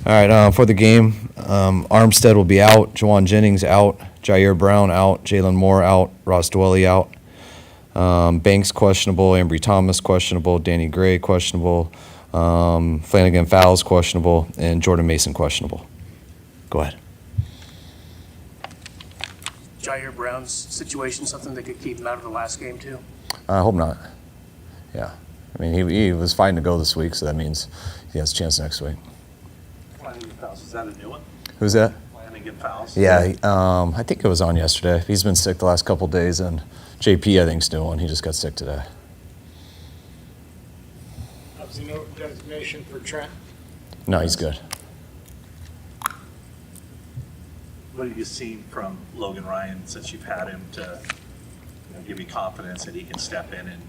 All right, for the game, Armstead will be out, Jawan Jennings out, Jair Brown out, Jalen Moore out, Ross Dwelly out. Banks questionable, Ambry Thomas questionable, Danny Gray questionable, Flanagan Fowles questionable, and Jordan Mason questionable. Go ahead. Jair Brown's situation, something that could keep him out of the last game too? I hope not. Yeah. I mean, he was fine to go this week, so that means he has a chance next week. Flanagan Fowles, is that a new one? Who's that? Flanagan Fowles? Yeah, I think it was on yesterday. He's been sick the last couple of days, and JP, I think, is doing. He just got sick today. Obviously, no designation for Trent. No, he's good. What have you seen from Logan Ryan since you've had him to give you confidence that he can step in and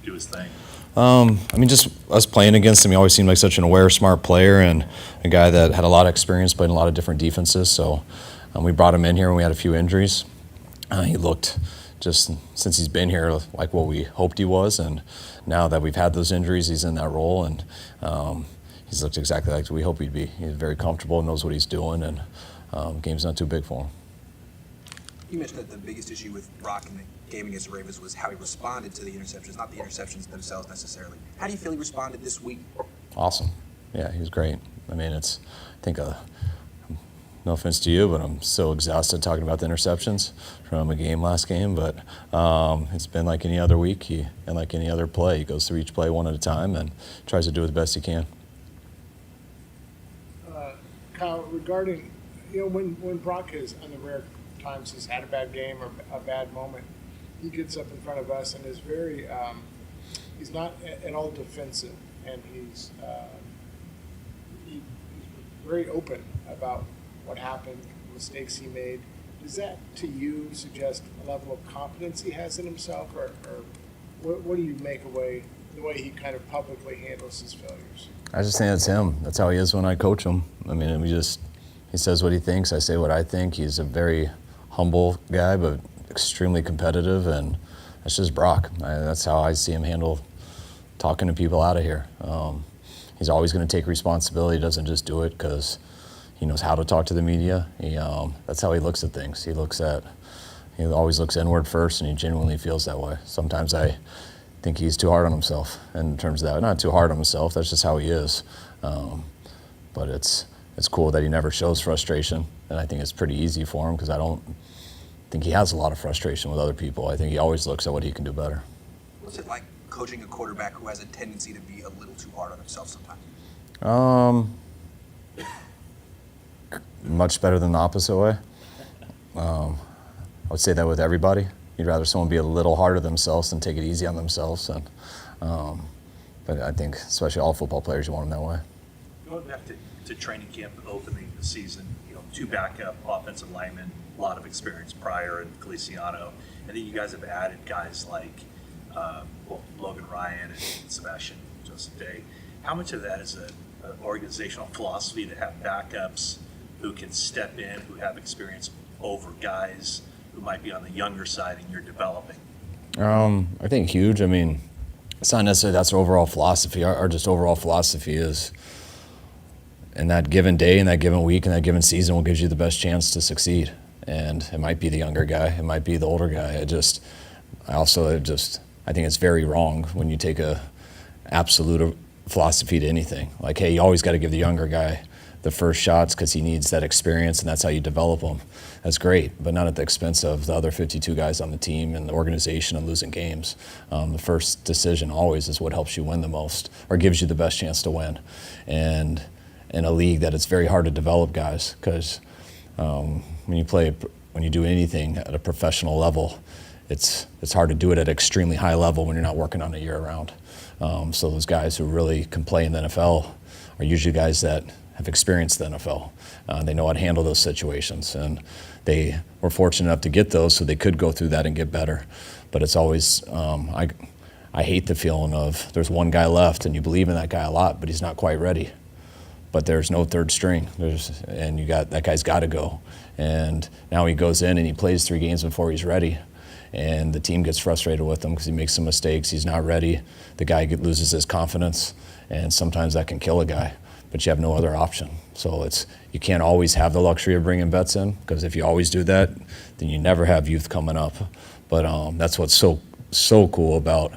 do his thing? I mean, just us playing against him, he always seemed like such an aware, smart player and a guy that had a lot of experience, played in a lot of different defenses. So we brought him in here when we had a few injuries. He looked, just since he's been here, like what we hoped he was. And now that we've had those injuries, he's in that role. And he's looked exactly like we hoped he'd be. He's very comfortable, knows what he's doing, and game's not too big for him. You mentioned that the biggest issue with Brock in the game against the Ravens was how he responded to the interceptions, not the interceptions themselves necessarily. How do you feel he responded this week? Awesome. Yeah, he was great. I mean, I think, no offense to you, but I'm so exhausted talking about the interceptions from a last game. But it's been like any other week, and like any other play. He goes through each play one at a time and tries to do it the best he can. Kyle, regarding, when Brock has, on the rare times he's had a bad game or a bad moment, he gets up in front of us and is very, he's not at all defensive, and he's very open about what happened, mistakes he made. Does that, to you, suggest a level of confidence he has in himself, or what do you make away the way he kind of publicly handles his failures? I just think that's him. That's how he is when I coach him. I mean, he says what he thinks. I say what I think. He's a very humble guy, but extremely competitive, and that's just Brock. That's how I see him handle talking to people out of here. He's always going to take responsibility. He doesn't just do it because he knows how to talk to the media. That's how he looks at things. He always looks inward first, and he genuinely feels that way. Sometimes I think he's too hard on himself in terms of that. Not too hard on himself. That's just how he is. But it's cool that he never shows frustration, and I think it's pretty easy for him because I don't think he has a lot of frustration with other people. I think he always looks at what he can do better. What's it like coaching a quarterback who has a tendency to be a little too hard on himself sometimes? Much better than the opposite way. I would say that with everybody. You'd rather someone be a little harder themselves than take it easy on themselves. But I think, especially all football players, you want them that way. Going back to training camp opening the season, two backup offensive linemen, a lot of experience prior in Feliciano, and then you guys have added guys like Logan Ryan and Sebastian Joseph Day. How much of that is an organizational philosophy to have backups who can step in, who have experience over guys who might be on the younger side and you're developing? I think huge. I mean, it's not necessarily that's our overall philosophy. Our just overall philosophy is in that given day, in that given week, in that given season, what gives you the best chance to succeed. And it might be the younger guy, it might be the older guy. I think it's very wrong when you take a absolute philosophy to anything. Like, hey, you always got to give the younger guy the first shots because he needs that experience and that's how you develop him. That's great, but not at the expense of the other 52 guys on the team and the organization and losing games. The first decision always is what helps you win the most or gives you the best chance to win. And in a league that it's very hard to develop guys because when you do anything at a professional level, it's hard to do it at an extremely high level when you're not working on it year-round. So those guys who really can play in the NFL are usually guys that have experienced the NFL. They know how to handle those situations, and they were fortunate enough to get those so they could go through that and get better. But it's always, I hate the feeling of there's one guy left and you believe in that guy a lot, but he's not quite ready. But there's no third string, and that guy's got to go. And now he goes in and he plays 3 games before he's ready. And the team gets frustrated with him because he makes some mistakes. He's not ready. The guy loses his confidence, and sometimes that can kill a guy. but you have no other option. So you can't always have the luxury of bringing vets in, because if you always do that, then you never have youth coming up. But that's what's so cool about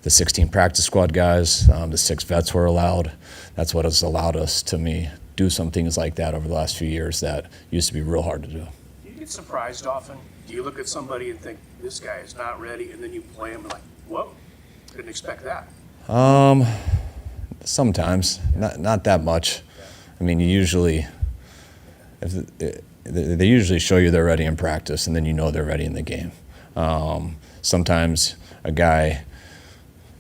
the 16 practice squad guys, the 6 vets were allowed. That's what has allowed us to do some things like that over the last few years that used to be real hard to do. Do you get surprised often? Do you look at somebody and think, this guy is not ready, and then you play him and like, whoa, didn't expect that? Sometimes, not that much. I mean, they usually show you they're ready in practice, and then you know they're ready in the game. Sometimes a guy,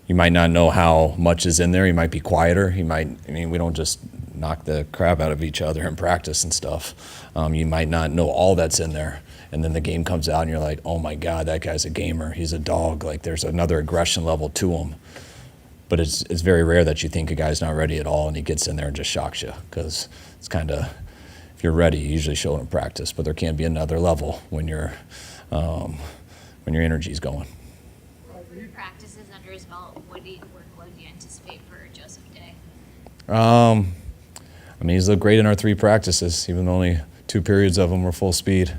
you might not know how much is in there. He might be quieter. We don't just knock the crap out of each other in practice and stuff. You might not know all that's in there. And then the game comes out and you're like, oh my God, that guy's a gamer. He's a dog. Like, there's another aggression level to him. But it's very rare that you think a guy's not ready at all and he gets in there and just shocks you, because it's kind of, if you're ready, you usually show it in practice. But there can be another level when your energy's going. With practices under his belt, what workload do you anticipate for Joseph Day? He's looked great in our 3 practices, even though only 2 periods of them were full speed.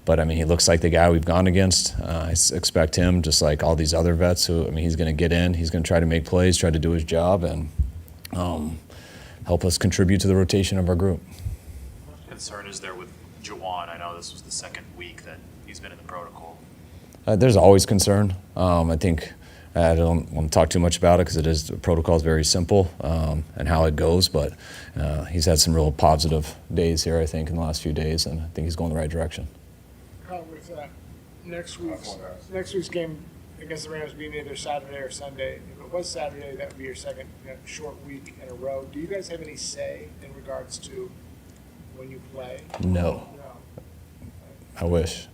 But he looks like the guy we've gone against. I expect him, just like all these other vets, he's going to get in, he's going to try to make plays, try to do his job, and help us contribute to the rotation of our group. What concern is there with Jawan? I know this was the second week that he's been in the protocol. There's always concern. I think I don't want to talk too much about it, because the protocol is very simple and how it goes, but he's had some real positive days here, I think, in the last few days, and I think he's going the right direction. Kyle, with next week's game against the Rams being either Saturday or Sunday, if it was Saturday, that would be your second short week in a row. Do you guys have any say in regards to when you play? No. I wish.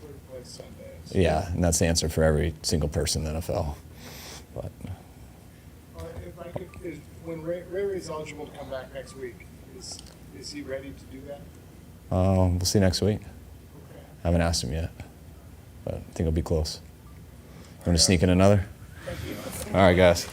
We play Sundays. Yeah, and that's the answer for every single person in the NFL. But If I could, when Ray is eligible to come back next week, is he ready to do that? we'll see next week. Okay. I haven't asked him yet, but I think it'll be close. You want to sneak in another? All right, guys.